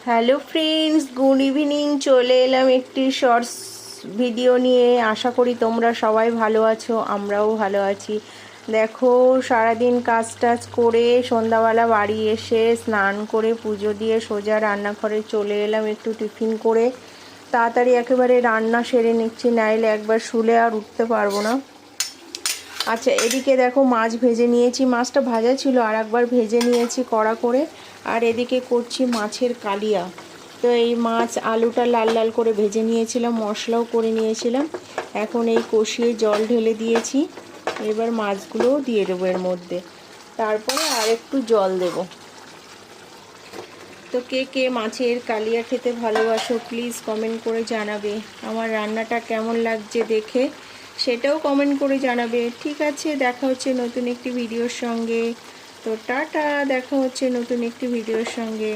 Hello friends, good evening. চলে এলাম একটি শর্টস ভিডিও নিয়ে। আশা করি তোমরা সবাই ভালো আছো, আমরাও ভালো আছি। দেখো, সারাদিন কাজ টাজ করে সন্ধ্যাবেলা বাড়ি এসে স্নান করে পুজো দিয়ে সোজা রান্নাঘরে চলে এলাম একটু টিফিন করে। তাড়াতাড়ি একেবারে রান্না সেরে নিচ্ছি, নাইলে একবার শুলে আর উঠতে পারবো না। আচ্ছা, এদিকে দেখো মাছ ভেজে নিয়েছি, মাছটা ভাজা ছিল, আর একবার ভেজে নিয়েছি কড়া করে। আর এদিকে করছি মাছের কালিয়া। তো এই মাছ আলুটা লাল লাল করে ভেজে নিয়েছিলাম, মশলাও করে নিয়েছিলাম। এখন এই কষিয়ে জল ঢেলে দিয়েছি। এবার মাছগুলোও দিয়ে দেবো এর মধ্যে, তারপরে আর একটু জল দেব। তো কে কে মাছের কালিয়া খেতে ভালোবাসো প্লিজ কমেন্ট করে জানাবে। আমার রান্নাটা কেমন লাগছে দেখে সেটাও কমেন্ট করে জানাবে। ঠিক আছে, দেখা হচ্ছে নতুন একটি ভিডিওর সঙ্গে। তো টাটা, দেখা হচ্ছে নতুন একটি ভিডিওর সঙ্গে।